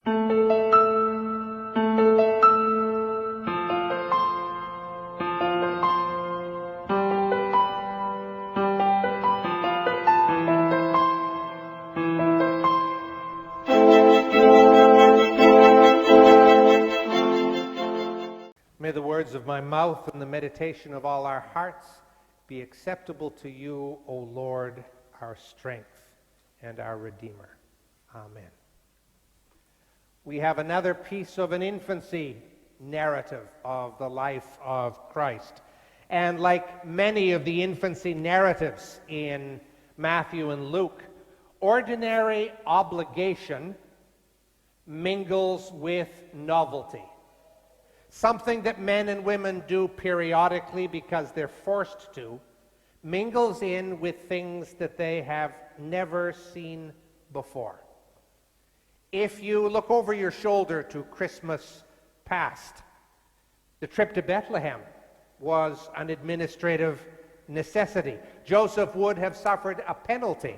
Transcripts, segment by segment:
May the words of my mouth and the meditation of all our hearts be acceptable to you, O Lord, our strength and our Redeemer. Amen. We have another piece of an infancy narrative of the life of Christ. And like many of the infancy narratives in Matthew and Luke, ordinary obligation mingles with novelty. Something that men and women do periodically because they're forced to, mingles in with things that they have never seen before. If you look over your shoulder to Christmas past, the trip to Bethlehem was an administrative necessity. Joseph would have suffered a penalty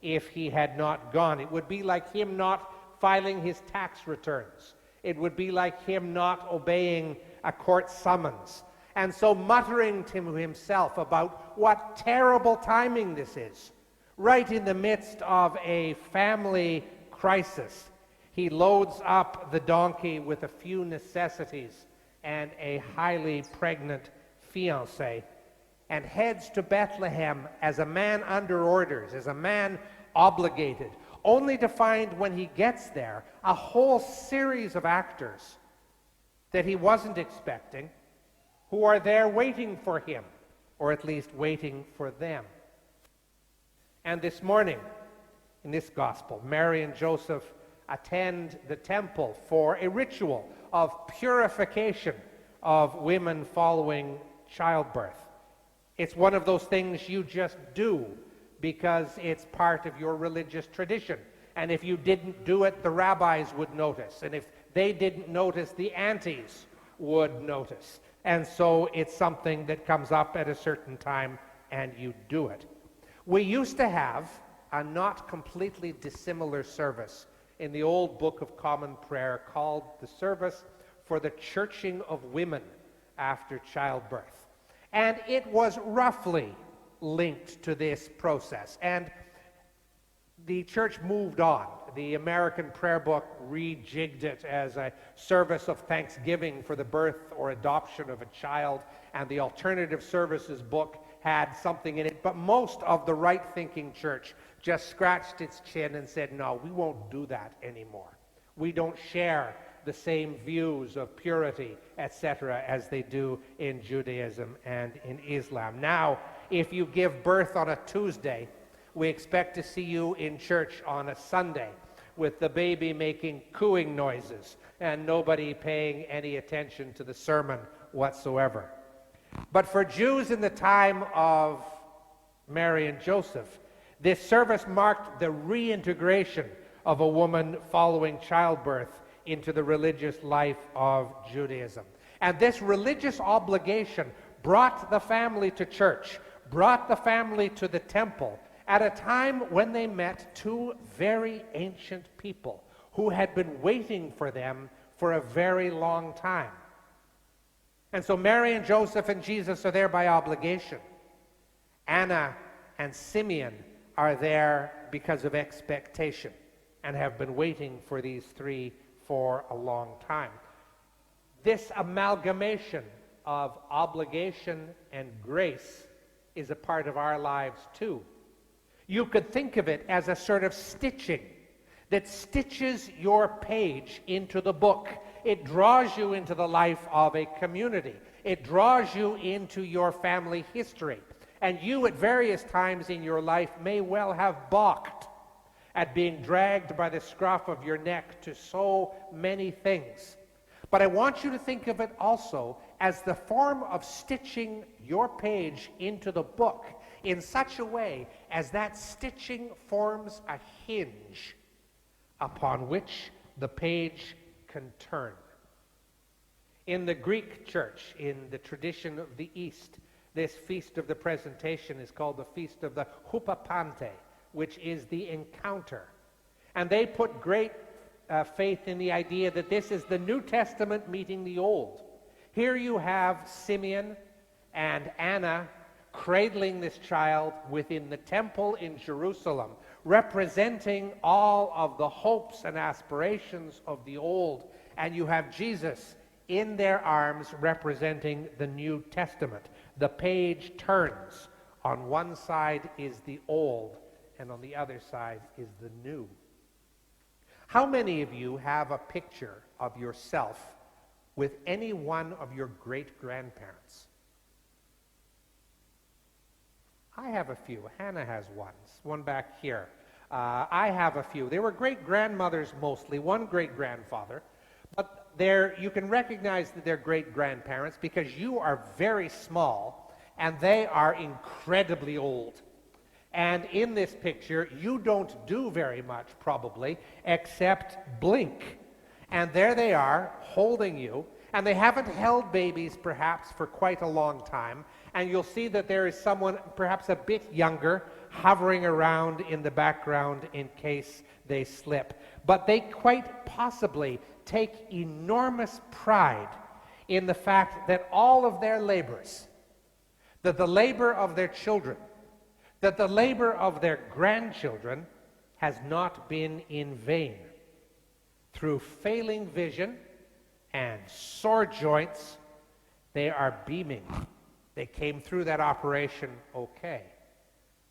if he had not gone. It would be like him not filing his tax returns. It would be like him not obeying a court summons. And so muttering to himself about what terrible timing this is, right in the midst of a family crisis, he loads up the donkey with a few necessities and a highly pregnant fiancée and heads to Bethlehem as a man under orders, as a man obligated, only to find when he gets there a whole series of actors that he wasn't expecting, who are there waiting for him, or at least waiting for them. And this morning, in this gospel, Mary and Joseph attend the temple for a ritual of purification of women following childbirth. It's one of those things you just do because it's part of your religious tradition. And if you didn't do it, the rabbis would notice. And if they didn't notice, the aunties would notice. And so it's something that comes up at a certain time, and you do it. We used to have a not completely dissimilar service in the old Book of Common Prayer called the Service for the Churching of Women after Childbirth. And it was roughly linked to this process. And the church moved on. The American Prayer Book rejigged it as a service of thanksgiving for the birth or adoption of a child, and the Alternative Services book had something in it. But most of the right-thinking church just scratched its chin and said, no, we won't do that anymore. We don't share the same views of purity, etc., as they do in Judaism and in Islam. Now, if you give birth on a Tuesday, we expect to see you in church on a Sunday with the baby making cooing noises and nobody paying any attention to the sermon whatsoever. But for Jews in the time of Mary and Joseph, this service marked the reintegration of a woman following childbirth into the religious life of Judaism. And this religious obligation brought the family to church, brought the family to the temple, at a time when they met two very ancient people who had been waiting for them for a very long time. And so Mary and Joseph and Jesus are there by obligation. Anna and Simeon are there because of expectation and have been waiting for these three for a long time. This amalgamation of obligation and grace is a part of our lives too. You could think of it as a sort of stitching that stitches your page into the book. It draws you into the life of a community. It draws you into your family history. And you at various times in your life may well have balked at being dragged by the scruff of your neck to so many things. But I want you to think of it also as the form of stitching your page into the book in such a way as that stitching forms a hinge upon which the page can turn. In the Greek church, in the tradition of the East, this feast of the presentation is called the Feast of the Hupapante, which is the encounter. And they put great faith in the idea that this is the New Testament meeting the Old. Here you have Simeon and Anna cradling this child within the temple in Jerusalem, representing all of the hopes and aspirations of the old. And you have Jesus in their arms representing the New Testament. The page turns. On one side is the old, and on the other side is the new. How many of you have a picture of yourself with any one of your great-grandparents? I have a few. Hannah has one back here. I have a few. They were great-grandmothers mostly, one great-grandfather. But you can recognize that they're great-grandparents because you are very small and they are incredibly old. And in this picture, you don't do very much, probably, except blink. And there they are, holding you. And they haven't held babies, perhaps, for quite a long time. And you'll see that there is someone, perhaps a bit younger, hovering around in the background in case they slip. But they quite possibly take enormous pride in the fact that all of their labors, that the labor of their children, that the labor of their grandchildren has not been in vain. Through failing vision and sore joints, they are beaming. They came through that operation okay.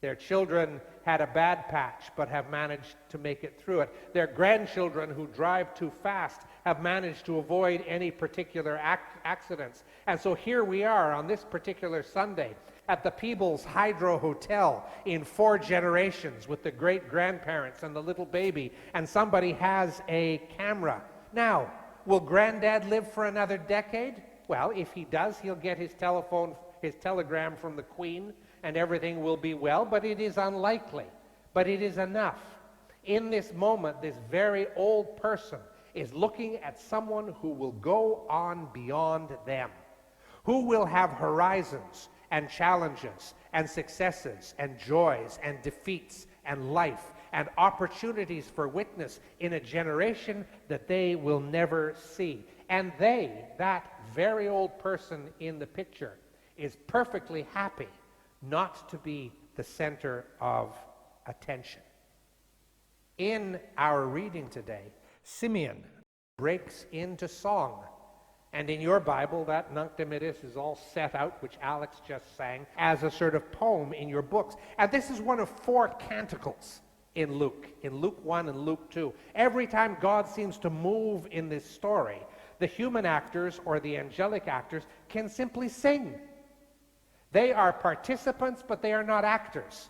Their children had a bad patch but have managed to make it through it. Their grandchildren who drive too fast have managed to avoid any particular accidents. And so here we are on this particular Sunday at the Peebles Hydro Hotel in 4 generations with the great-grandparents and the little baby, and somebody has a camera. Now, will Granddad live for another decade? Well, if he does, he'll get his telegram from the Queen, and everything will be well, but it is unlikely. But it is enough. In this moment, this very old person is looking at someone who will go on beyond them, who will have horizons and challenges and successes and joys and defeats and life and opportunities for witness in a generation that they will never see. And that very old person in the picture, is perfectly happy not to be the center of attention. In our reading today, Simeon breaks into song. And in your Bible, that Nunc Dimittis is all set out, which Alex just sang, as a sort of poem in your books. And this is one of 4 canticles in Luke 1 and Luke 2. Every time God seems to move in this story, the human actors or the angelic actors can simply sing. They are participants, but they are not actors.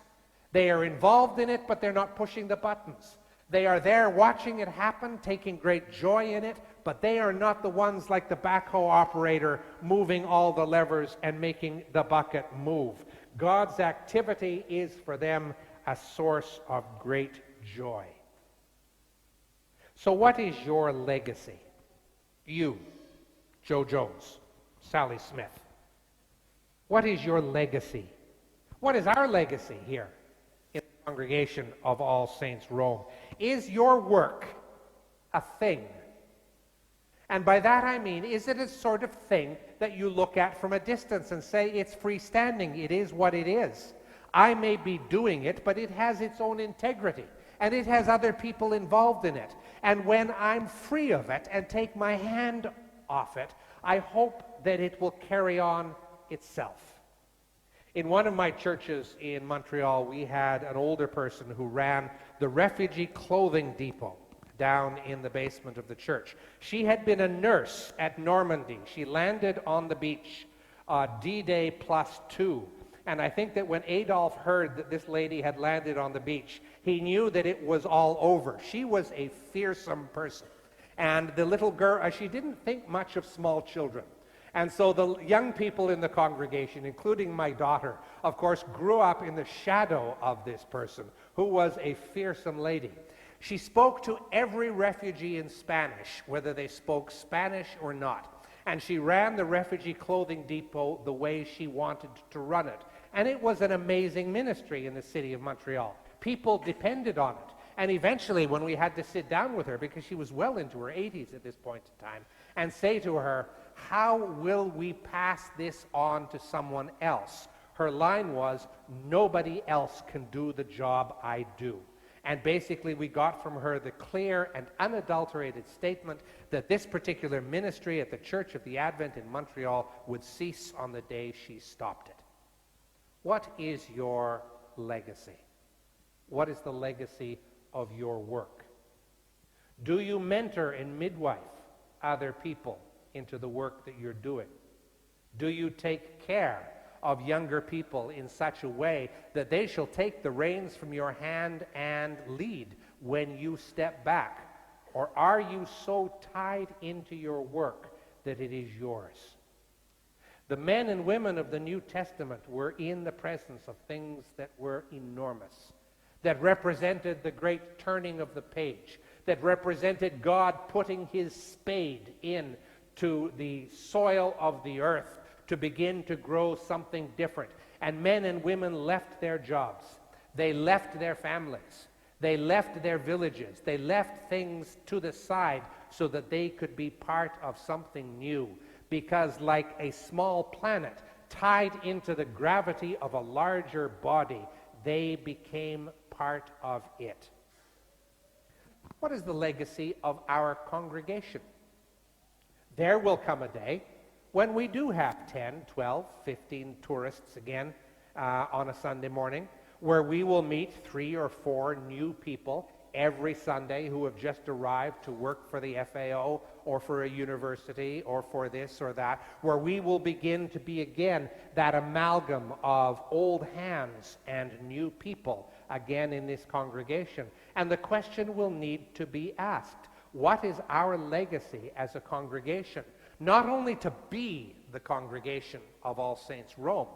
They are involved in it, but they're not pushing the buttons. They are there watching it happen, taking great joy in it, but they are not the ones like the backhoe operator moving all the levers and making the bucket move. God's activity is for them a source of great joy. So what is your legacy? You, Joe Jones, Sally Smith. What is your legacy? What is our legacy here in the congregation of All Saints Rome? Is your work a thing? And by that I mean, is it a sort of thing that you look at from a distance and say, it's freestanding, it is what it is. I may be doing it, but it has its own integrity, and it has other people involved in it. And when I'm free of it and take my hand off it, I hope that it will carry on itself. In one of my churches in Montreal, we had an older person who ran the refugee clothing depot down in the basement of the church. She had been a nurse at Normandy. She landed on the beach D-Day +2. And I think that when Adolf heard that this lady had landed on the beach, he knew that it was all over. She was a fearsome person. And the little girl, she didn't think much of small children. And so the young people in the congregation, including my daughter, of course, grew up in the shadow of this person, who was a fearsome lady. She spoke to every refugee in Spanish, whether they spoke Spanish or not. And she ran the refugee clothing depot the way she wanted to run it. And it was an amazing ministry in the city of Montreal. People depended on it. And eventually, when we had to sit down with her, because she was well into her 80s at this point in time, and say to her, how will we pass this on to someone else? Her line was, nobody else can do the job I do. And basically, we got from her the clear and unadulterated statement that this particular ministry at the Church of the Advent in Montreal would cease on the day she stopped it. What is your legacy? What is the legacy of your work? Do you mentor and midwife other people into the work that you're doing? Do you take care of younger people in such a way that they shall take the reins from your hand and lead when you step back? Or are you so tied into your work that it is yours? The men and women of the New Testament were in the presence of things that were enormous, that represented the great turning of the page, that represented God putting his spade into the soil of the earth to begin to grow something different. And men and women left their jobs. They left their families. They left their villages. They left things to the side so that they could be part of something new. Because like a small planet tied into the gravity of a larger body, they became part of it. What is the legacy of our congregation? There will come a day when we do have 10, 12, 15 tourists again on a Sunday morning, where we will meet 3 or 4 new people every Sunday who have just arrived to work for the FAO or for a university or for this or that, where we will begin to be again that amalgam of old hands and new people again in this congregation. And the question will need to be asked, what is our legacy as a congregation? Not only to be the congregation of All Saints Rome,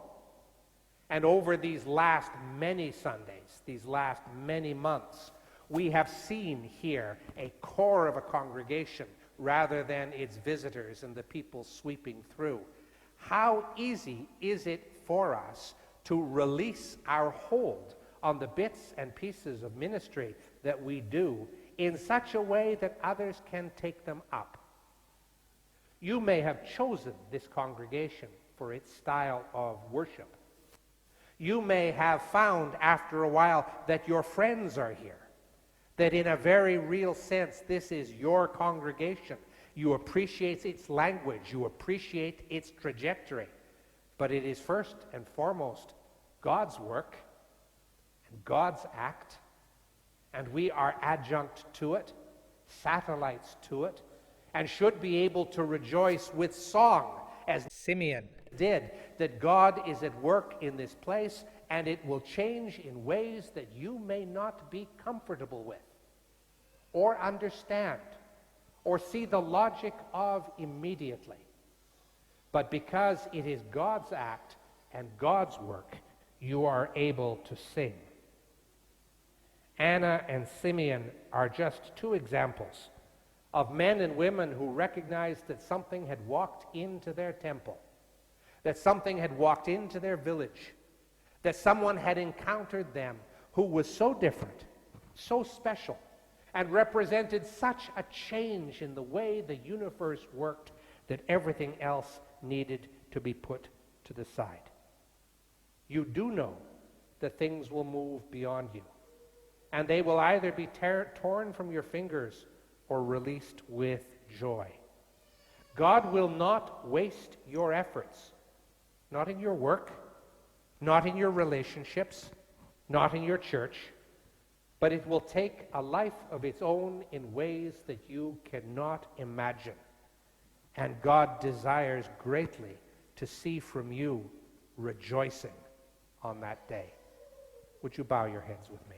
and over these last many Sundays, these last many months, we have seen here a core of a congregation rather than its visitors and the people sweeping through. How easy is it for us to release our hold on the bits and pieces of ministry that we do in such a way that others can take them up? You may have chosen this congregation for its style of worship. You may have found after a while that your friends are here, that in a very real sense this is your congregation. You appreciate its language, you appreciate its trajectory, but it is first and foremost God's work and God's act, and we are adjunct to it, satellites to it, and should be able to rejoice with song, as Simeon did, that God is at work in this place, and it will change in ways that you may not be comfortable with, or understand, or see the logic of immediately. But because it is God's act and God's work, you are able to sing. Anna and Simeon are just 2 examples of men and women who recognized that something had walked into their temple, that something had walked into their village, that someone had encountered them who was so different, so special, and represented such a change in the way the universe worked that everything else needed to be put to the side. You do know that things will move beyond you, and they will either be torn from your fingers or released with joy. God will not waste your efforts, not in your work, not in your relationships, not in your church, but it will take a life of its own in ways that you cannot imagine. And God desires greatly to see from you rejoicing on that day. Would you bow your heads with me?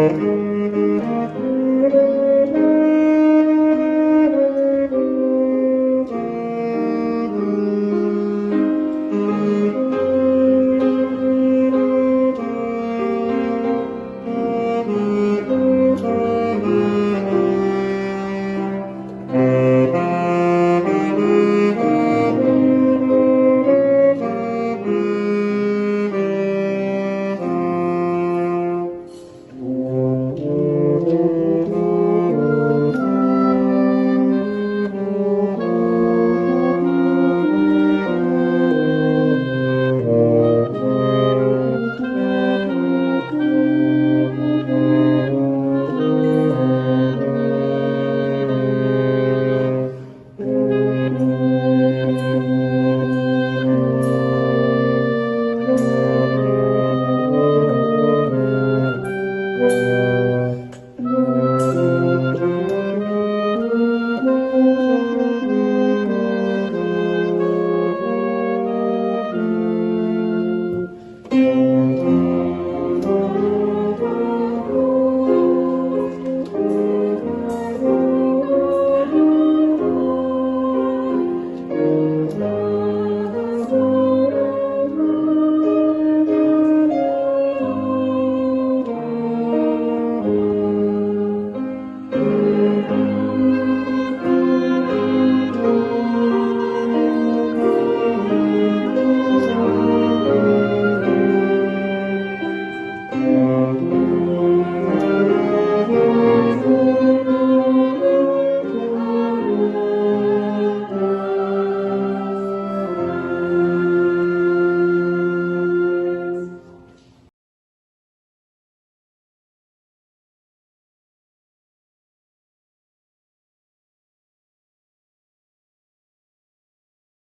Amen.